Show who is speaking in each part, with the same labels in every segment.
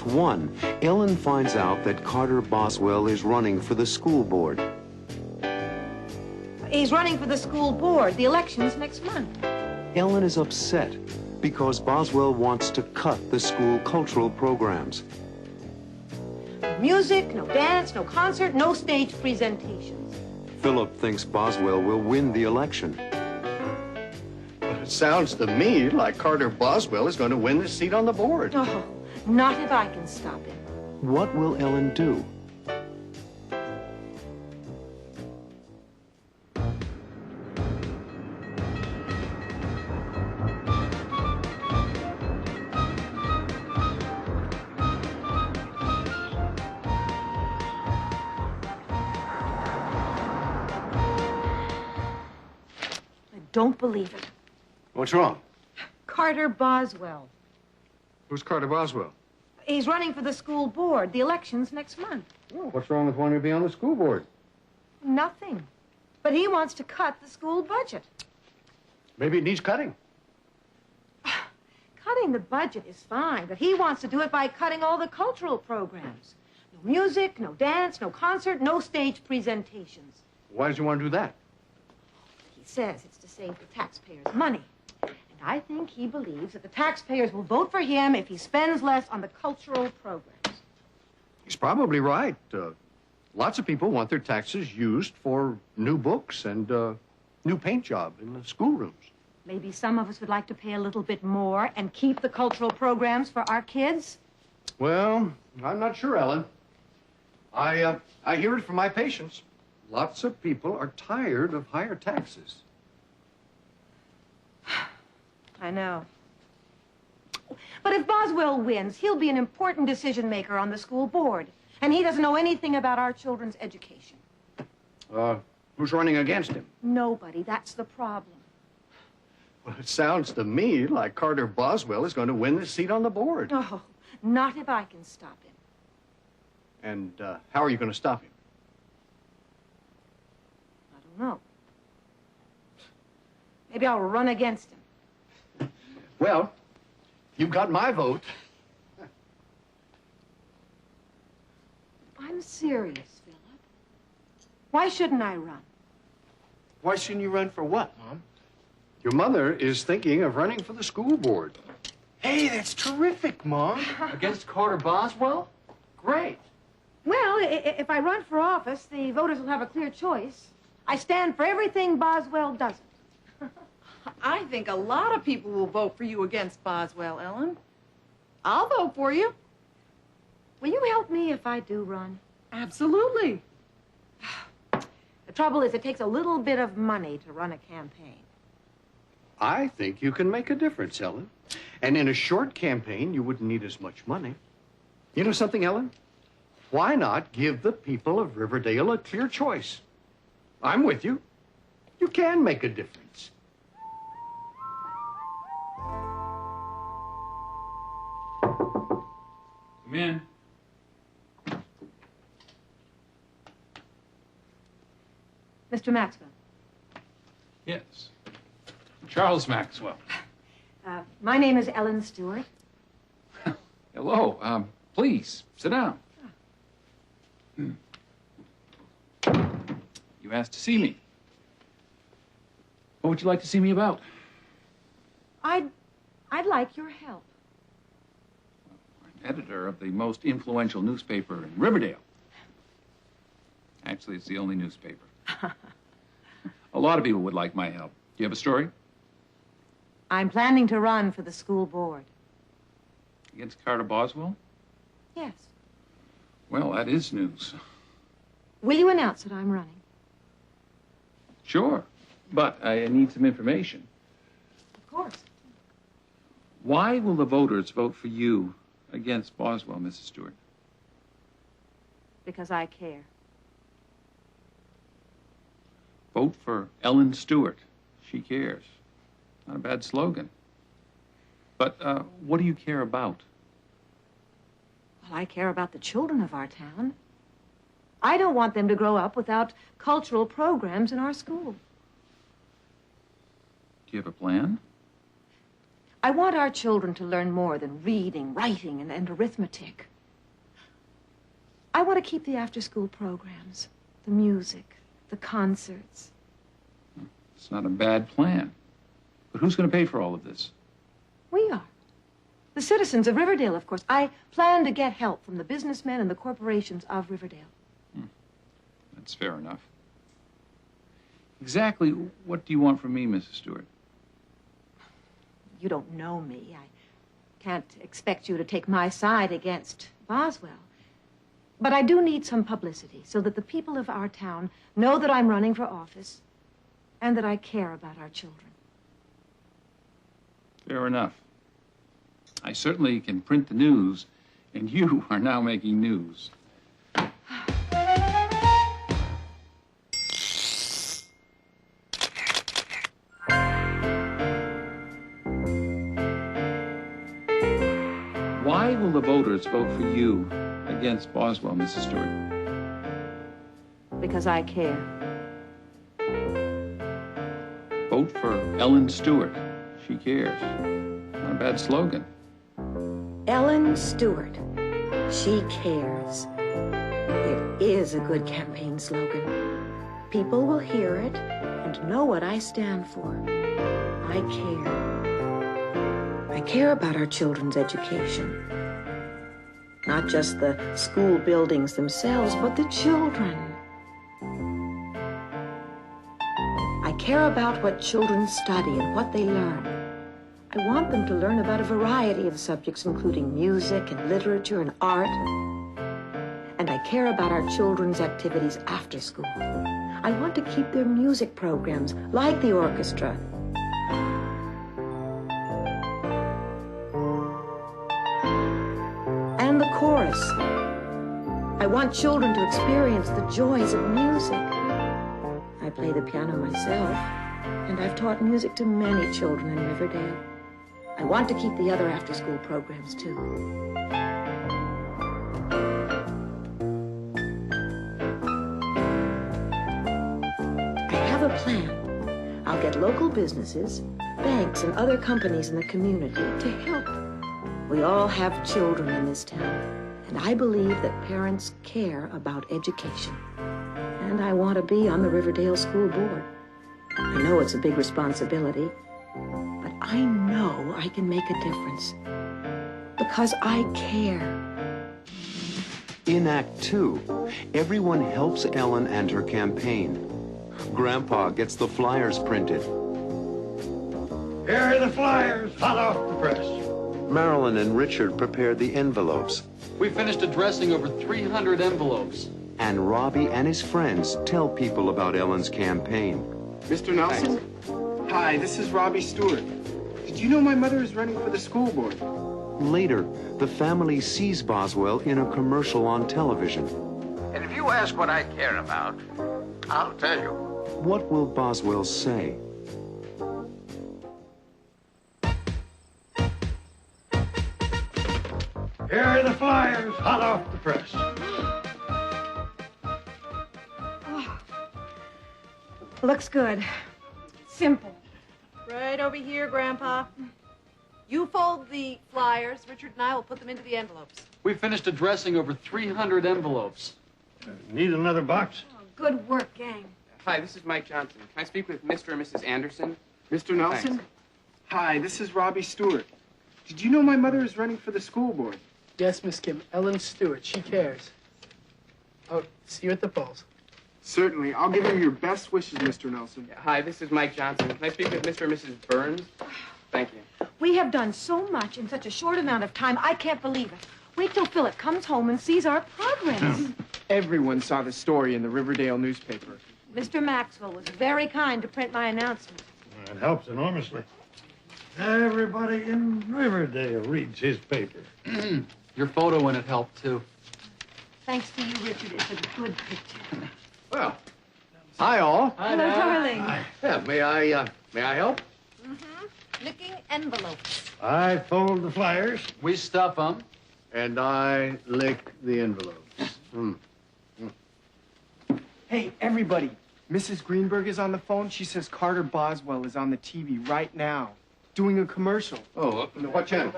Speaker 1: Act 1, Ellen finds out that Carter Boswell is running for the school board.
Speaker 2: He's running for the school board. The election's next month.
Speaker 1: Ellen is upset because Boswell wants to cut the school cultural programs.
Speaker 2: No music, no dance, no concert, no stage presentations.
Speaker 1: Philip thinks Boswell will win the election.
Speaker 3: But it sounds to me like Carter Boswell is going to win the seat on the board.
Speaker 2: Oh, not if I can stop him.
Speaker 1: What will Ellen do?
Speaker 2: Don't believe it.
Speaker 3: What's wrong?
Speaker 2: Carter Boswell.
Speaker 3: Who's Carter Boswell?
Speaker 2: He's running for the school board. The election's next month.
Speaker 3: Well, what's wrong with wanting to be on the school board?
Speaker 2: Nothing. But he wants to cut the school budget.
Speaker 3: Maybe it needs cutting.
Speaker 2: Cutting the budget is fine, but he wants to do it by cutting all the cultural programs. No music, no dance, no concert, no stage presentations.
Speaker 3: Why does he want to do that?
Speaker 2: He says it's to save the taxpayers money. And I think he believes that the taxpayers will vote for him if he spends less on the cultural programs.
Speaker 3: He's probably right. Lots of people want their taxes used for new books and new paint job in the schoolrooms.
Speaker 2: Maybe some of us would like to pay a little bit more and keep the cultural programs for our kids.
Speaker 3: Well, I'm not sure, Ellen. I hear it from my patients. Lots of people are tired of higher taxes.
Speaker 2: I know. But if Boswell wins, he'll be an important decision maker on the school board. And he doesn't know anything about our children's education.
Speaker 3: Who's running against him?
Speaker 2: Nobody. That's the problem.
Speaker 3: Well, it sounds to me like Carter Boswell is going to win the seat on the board.
Speaker 2: Oh, not if I can stop him.
Speaker 3: And how are you going to stop him?
Speaker 2: I don't know. Maybe I'll run against him.
Speaker 3: Well, you've got my vote.
Speaker 2: I'm serious, Philip. Why shouldn't I run?
Speaker 3: Why shouldn't you run for what, Mom? Your mother is thinking of running for the school board.
Speaker 4: Hey, that's terrific, Mom. Against Carter Boswell? Great.
Speaker 2: Well, if I run for office, the voters will have a clear choice. I stand for everything Boswell doesn't.
Speaker 5: I think a lot of people will vote for you against Boswell, Ellen. I'll vote for you.
Speaker 2: Will you help me if I do run?
Speaker 5: Absolutely.
Speaker 2: The trouble is, it takes a little bit of money to run a campaign.
Speaker 3: I think you can make a difference, Ellen. And in a short campaign, you wouldn't need as much money. You know something, Ellen? Why not give the people of Riverdale a clear choice? I'm with you. You can make a difference.
Speaker 6: Come in.
Speaker 2: Mr. Maxwell.
Speaker 6: Yes. Charles Maxwell.
Speaker 2: My name is Ellen Stewart.
Speaker 6: Hello. Please, sit down. You asked to see me. What would you like to see me about?
Speaker 2: I'd like your help.
Speaker 6: I'm editor of the most influential newspaper in Riverdale. Actually, it's the only newspaper. A lot of people would like my help. Do you have a story?
Speaker 2: I'm planning to run for the school board.
Speaker 6: Against Carter Boswell?
Speaker 2: Yes.
Speaker 6: Well, that is news.
Speaker 2: Will you announce that I'm running?
Speaker 6: Sure, but I need some information.
Speaker 2: Of course.
Speaker 6: Why will the voters vote for you against Boswell, Mrs. Stewart?
Speaker 2: Because I care.
Speaker 6: Vote for Ellen Stewart. She cares. Not a bad slogan. But what do you care about?
Speaker 2: Well, I care about the children of our town. I don't want them to grow up without cultural programs in our school.
Speaker 6: Do you have a plan?
Speaker 2: I want our children to learn more than reading, writing, and arithmetic. I want to keep the after-school programs, the music, the concerts.
Speaker 6: It's not a bad plan. But who's going to pay for all of this?
Speaker 2: We are. The citizens of Riverdale, of course. I plan to get help from the businessmen and the corporations of Riverdale.
Speaker 6: That's fair enough. Exactly what do you want from me, Mrs. Stewart?
Speaker 2: You don't know me. I can't expect you to take my side against Boswell. But I do need some publicity so that the people of our town know that I'm running for office and that I care about our children.
Speaker 6: Fair enough. I certainly can print the news, and you are now making news. Why will the voters vote for you against Boswell, Mrs. Stewart?
Speaker 2: Because I care.
Speaker 6: Vote for Ellen Stewart. She cares. Not a bad slogan.
Speaker 2: Ellen Stewart. She cares. It is a good campaign slogan. People will hear it and know what I stand for. I care. I care about our children's education. Not just the school buildings themselves, but the children. I care about what children study and what they learn. I want them to learn about a variety of subjects, including music and literature and art. And I care about our children's activities after school. I want to keep their music programs, like the orchestra. And the chorus. I want children to experience the joys of music. I play the piano myself, and I've taught music to many children in Riverdale. I want to keep the other after-school programs, too. I have a plan. I'll get local businesses, banks, and other companies in the community to help. We all have children in this town, and I believe that parents care about education. And I want to be on the Riverdale School Board. I know it's a big responsibility, but I know I can make a difference because I care.
Speaker 1: In Act 2, everyone helps Ellen and her campaign. Grandpa gets the flyers printed.
Speaker 3: Here are the flyers, hot off the press.
Speaker 1: Marilyn and Richard prepare the envelopes,
Speaker 4: We finished addressing over 300 envelopes.
Speaker 1: and Robbie and his friends tell people about Ellen's campaign.
Speaker 7: Mr. Nelson? Hi, this is Robbie Stewart. Did you know my mother is running for the school board?
Speaker 1: Later, the family sees Boswell in a commercial on television.
Speaker 8: And if you ask what I care about, I'll tell you.
Speaker 1: What will Boswell say?
Speaker 3: Here are the flyers, hot off the press.
Speaker 2: Looks good. Simple.
Speaker 5: Right over here, Grandpa. You fold the flyers. Richard and I will put them into the envelopes.
Speaker 4: We finished addressing over 300 envelopes.
Speaker 3: Need another box?
Speaker 2: Good work, gang.
Speaker 9: Hi, this is Mike Johnson. Can I speak with Mr. and Mrs. Anderson?
Speaker 7: Mr. Nelson?
Speaker 9: Thanks.
Speaker 7: Hi, this is Robbie Stewart. Did you know my mother is running for the school board?
Speaker 10: Yes, Miss Kim. Ellen Stewart. She cares. Oh, see you at the polls.
Speaker 7: Certainly. I'll give him your best wishes, Mr. Nelson.
Speaker 9: Hi, this is Mike Johnson. Can I speak with Mr. and Mrs. Burns? Thank you.
Speaker 2: We have done so much in such a short amount of time, I can't believe it. Wait till Philip comes home and sees our progress.
Speaker 7: Everyone saw the story in the Riverdale newspaper.
Speaker 2: Mr. Maxwell was very kind to print my announcement.
Speaker 3: It helps enormously. Everybody in Riverdale reads his paper.
Speaker 4: Your photo in it helped, too.
Speaker 2: Thanks to you, Richard. It's a good picture.
Speaker 3: Well, hi all.
Speaker 2: Hello, darling.
Speaker 3: Yeah, may I help?
Speaker 5: Licking envelopes.
Speaker 3: I fold the flyers.
Speaker 4: We stuff them.
Speaker 3: And I lick the envelopes.
Speaker 7: Hey, everybody. Mrs. Greenberg is on the phone. She says Carter Boswell is on the TV right now, doing a commercial.
Speaker 3: Oh, what channel?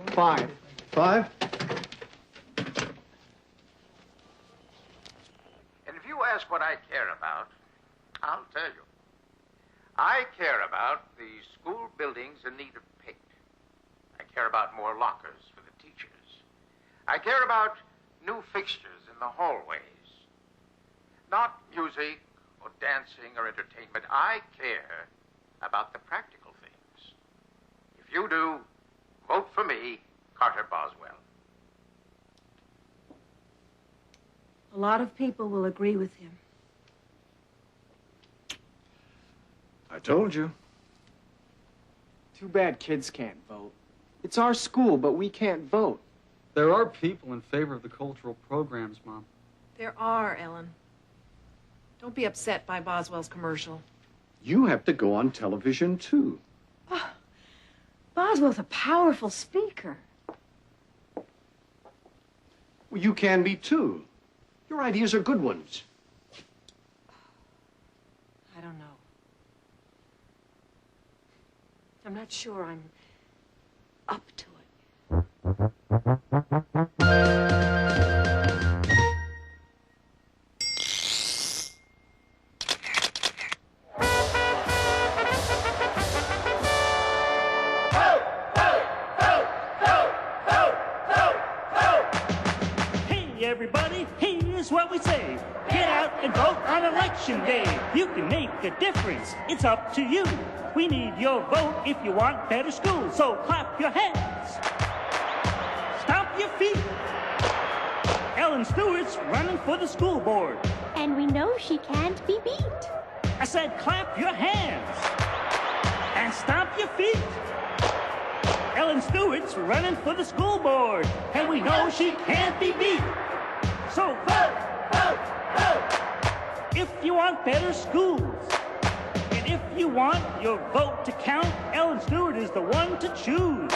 Speaker 7: 5.
Speaker 3: 5?
Speaker 8: ask what I care about, I'll tell you. I care about the school buildings in need of paint. I care about more lockers for the teachers. I care about new fixtures in the hallways. Not music or dancing or entertainment. I care about the practical things. If you do, vote for me, Carter Boswell.
Speaker 2: A lot of people will agree with him.
Speaker 3: I told you.
Speaker 7: Too bad kids can't vote. It's our school, but we can't vote.
Speaker 4: There are people in favor of the cultural programs, Mom.
Speaker 5: There are, Ellen. Don't be upset by Boswell's commercial.
Speaker 3: You have to go on television, too.
Speaker 2: Oh, Boswell's a powerful speaker.
Speaker 3: Well, you can be, too. Your ideas are good ones.
Speaker 2: I don't know. I'm not sure I'm up to it.
Speaker 11: Hey, everybody, here's what we say. Get out and vote on Election Day. You can make a difference. It's up to you. We need your vote if you want better schools. So clap your hands. Stomp your feet. Ellen Stewart's running for the school board.
Speaker 12: And we know she can't be beat.
Speaker 11: I said clap your hands. And stomp your feet. Ellen Stewart's running for the school board. And we know she can't be beat. So vote, vote, vote. If you want better schools. If you want your vote to count, Ellen Stewart is the one to choose.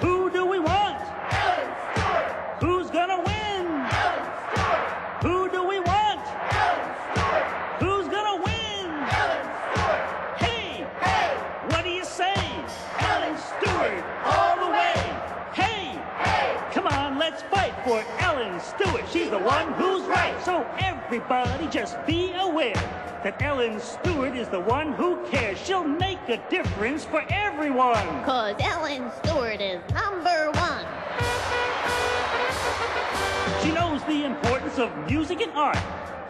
Speaker 11: Who do we want?
Speaker 8: Ellen Stewart!
Speaker 11: Who's gonna win?
Speaker 8: Ellen Stewart!
Speaker 11: Who do we want?
Speaker 8: Ellen Stewart!
Speaker 11: Who's gonna win?
Speaker 8: Ellen Stewart!
Speaker 11: Hey!
Speaker 8: Hey!
Speaker 11: What do you say?
Speaker 8: Ellen
Speaker 11: Stewart all the way! Hey!
Speaker 8: Hey!
Speaker 11: Come on, let's fight for Ellen Stewart. She's the one who's right. So everybody just be aware that Ellen Stewart is the one who cares. She'll make a difference for everyone.
Speaker 12: 'Cause Ellen Stewart is #1.
Speaker 11: She knows the importance of music and art.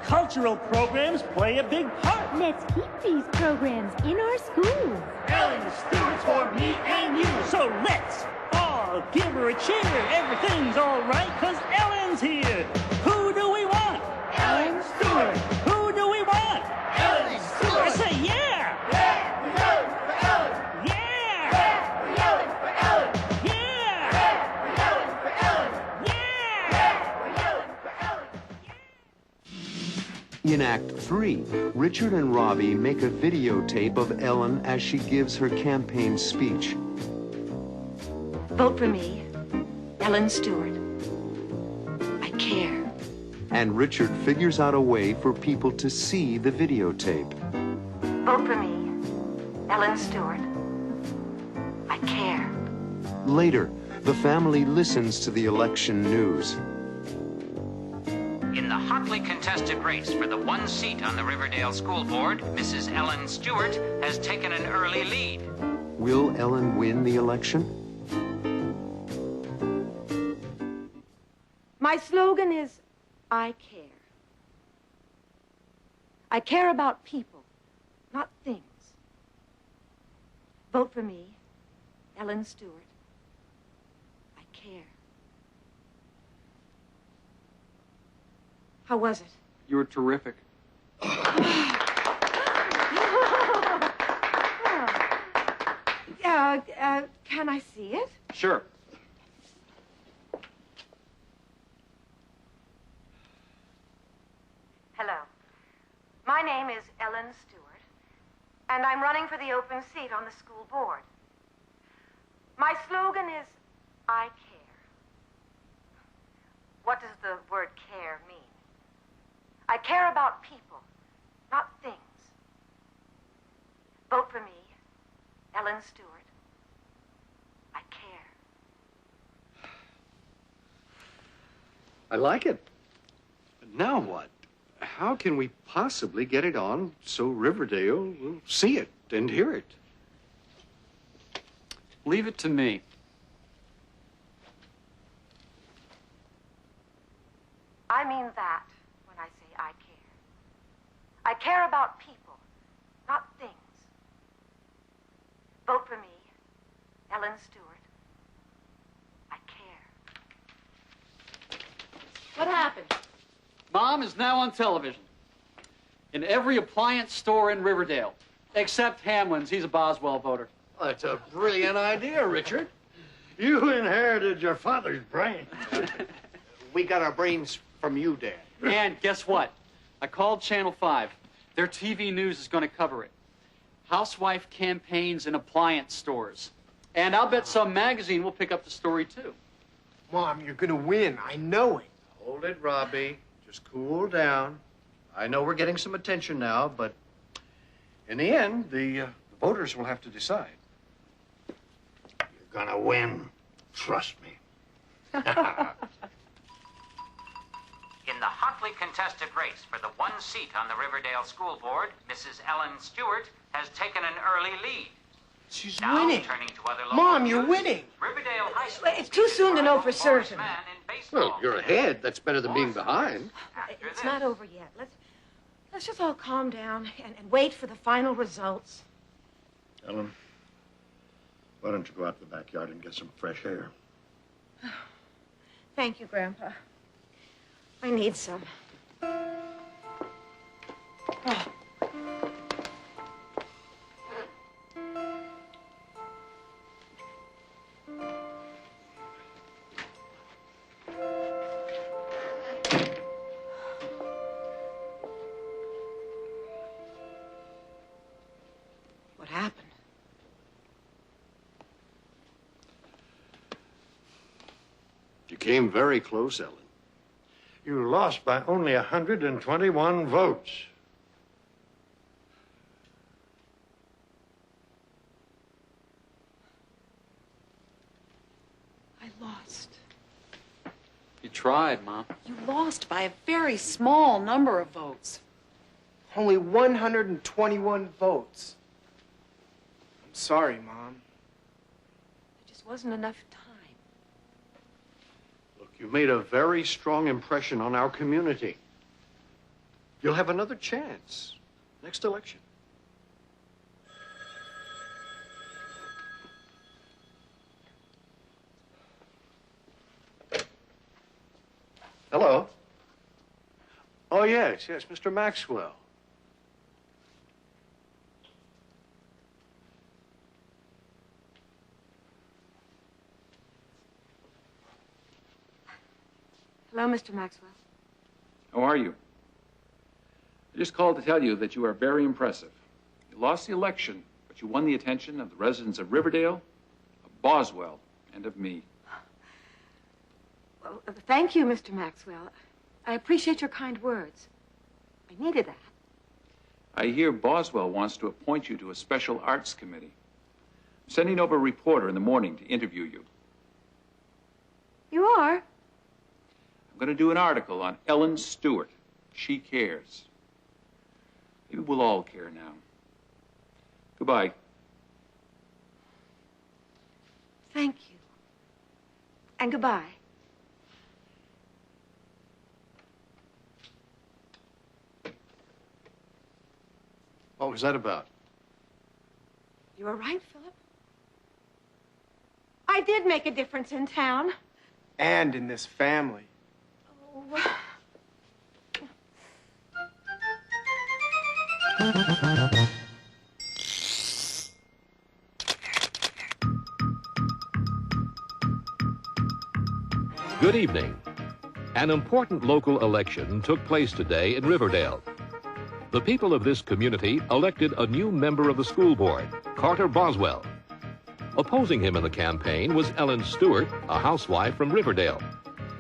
Speaker 11: Cultural programs play a big part.
Speaker 12: Let's keep these programs in our schools.
Speaker 11: Ellen Stewart's for me and you. So let's all give her a cheer. Everything's all right 'cause Ellen's here. Who do we want?
Speaker 8: Ellen Stewart!
Speaker 11: Who do we want?
Speaker 8: Ellen
Speaker 11: I
Speaker 8: Stewart!
Speaker 11: say yeah!
Speaker 8: Yeah! We're yelling for Ellen!
Speaker 11: Yeah!
Speaker 8: Yeah! We're yelling for Ellen!
Speaker 11: Yeah!
Speaker 8: Yeah! We're yelling for Ellen!
Speaker 11: Yeah!
Speaker 8: Yeah! We're yelling for Ellen!
Speaker 1: In Act 3, Richard and Robbie make a videotape of Ellen as she gives her campaign speech.
Speaker 2: Vote for me, Ellen Stewart. I care.
Speaker 1: And Richard figures out a way for people to see the videotape.
Speaker 2: Vote for me, Ellen Stewart. I care.
Speaker 1: Later, the family listens to the election news.
Speaker 13: In the hotly contested race for the one seat on the Riverdale School Board, Mrs. Ellen Stewart has taken an early lead.
Speaker 1: Will Ellen win the election?
Speaker 2: My slogan is, I care. I care about people, not things. Vote for me, Ellen Stewart. I care. How was it?
Speaker 4: You were terrific.
Speaker 2: Can I see it?
Speaker 4: Sure.
Speaker 2: Hello. My name is Ellen Stewart, and I'm running for the open seat on the school board. My slogan is, I care. What does the word care mean? I care about people, not things. Vote for me, Ellen Stewart. I care.
Speaker 3: I like it. Now what? how can we possibly get it on so Riverdale will see it and hear it?
Speaker 9: Leave it to me.
Speaker 2: I mean that when I say I care. I care about people, not things. Vote for me, Ellen Stewart. I care.
Speaker 5: What happened?
Speaker 9: Mom is now on television. In every appliance store in Riverdale. Except Hamlin's. He's a Boswell voter.
Speaker 3: That's a brilliant idea, Richard. You inherited your father's brain. We got our brains from you, Dad.
Speaker 9: And guess what? I called Channel 5. Their TV news is going to cover it. Housewife campaigns in appliance stores. And I'll bet some magazine will pick up the story, too.
Speaker 7: Mom, you're gonna win. I know it.
Speaker 3: Hold it, Robbie. Just cool down. I know we're getting some attention now, but in the end, the voters will have to decide.
Speaker 8: You're gonna win. Trust me.
Speaker 13: In the hotly contested race for the one seat on the Riverdale School Board, Mrs. Ellen Stewart has taken an early lead.
Speaker 7: She's
Speaker 13: Now,
Speaker 7: winning.
Speaker 13: turning to other local
Speaker 7: Mom, you're
Speaker 13: news,
Speaker 7: winning.
Speaker 13: Riverdale High School.
Speaker 2: It's too soon to know for certain.
Speaker 3: Well, you're ahead. That's better than being behind.
Speaker 2: It's not over yet. Let's just all calm down and wait for the final results.
Speaker 8: Ellen, why don't you go out to the backyard and get some fresh air?
Speaker 2: Thank you, Grandpa. I need some. Oh. What happened?
Speaker 3: You came very close, Ellen.
Speaker 8: You lost by only 121 votes.
Speaker 5: I lost.
Speaker 9: You tried, Mom.
Speaker 5: You lost by a very small number of votes.
Speaker 7: Only 121 votes. I'm sorry, Mom.
Speaker 2: There just wasn't enough time.
Speaker 3: Look, you made a very strong impression on our community. You'll have another chance next election. Hello. Oh, yes, Mr. Maxwell.
Speaker 2: Hello, Mr. Maxwell.
Speaker 6: How are you? I just called to tell you that you are very impressive. You lost the election, but you won the attention of the residents of Riverdale, of Boswell, and of me.
Speaker 2: Well, thank you, Mr. Maxwell. I appreciate your kind words. I needed that.
Speaker 6: I hear Boswell wants to appoint you to a special arts committee. I'm sending over a reporter in the morning to interview you.
Speaker 2: You are?
Speaker 6: I'm going to do an article on Ellen Stewart. She cares. Maybe we'll all care now. Goodbye.
Speaker 2: Thank you. And goodbye.
Speaker 3: What was that about?
Speaker 2: You were right, Philip. I did make a difference in town.
Speaker 7: And in this family.
Speaker 2: Oh.
Speaker 14: Good evening. An important local election took place today in Riverdale. The people of this community elected a new member of the school board, Carter Boswell. Opposing him in the campaign was Ellen Stewart, a housewife from Riverdale.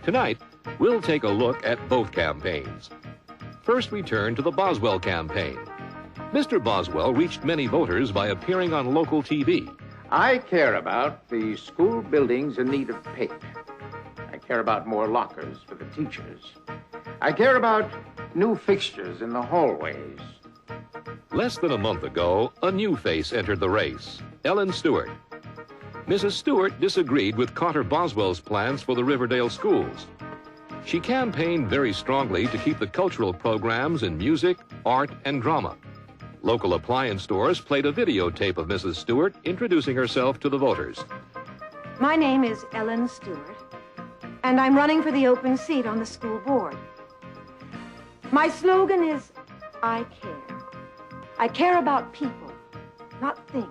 Speaker 14: Tonight, we'll take a look at both campaigns. First, we turn to the Boswell campaign. Mr. Boswell reached many voters by appearing on local TV.
Speaker 8: I care about the school buildings in need of paint. I care about more lockers for the teachers. I care about new fixtures in the hallways.
Speaker 14: Less than a month ago, a new face entered the race, Ellen Stewart. Mrs. Stewart disagreed with Carter Boswell's plans for the Riverdale schools. She campaigned very strongly to keep the cultural programs in music, art, and drama. Local appliance stores played a videotape of Mrs. Stewart introducing herself to the voters.
Speaker 15: My name is Ellen Stewart, and I'm running for the open seat on the school board. My slogan is, I care. I care about people, not things.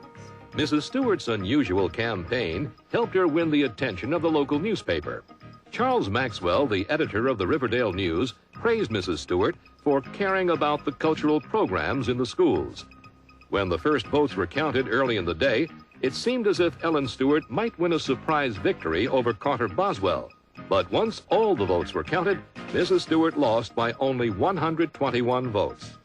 Speaker 14: Mrs. Stewart's unusual campaign helped her win the attention of the local newspaper. Charles Maxwell, the editor of the Riverdale News, praised Mrs. Stewart for caring about the cultural programs in the schools. When the first votes were counted early in the day, it seemed as if Ellen Stewart might win a surprise victory over Carter Boswell. But once all the votes were counted, Mrs. Stewart lost by only 121 votes.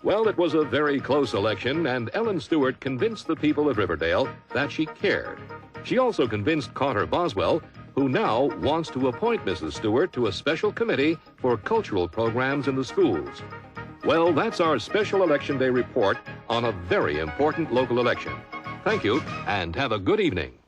Speaker 14: Well, it was a very close election, and Ellen Stewart convinced the people of Riverdale that she cared. She also convinced Carter Boswell, who now wants to appoint Mrs. Stewart to a special committee for cultural programs in the schools. Well, that's our special Election Day report on a very important local election. Thank you, and have a good evening.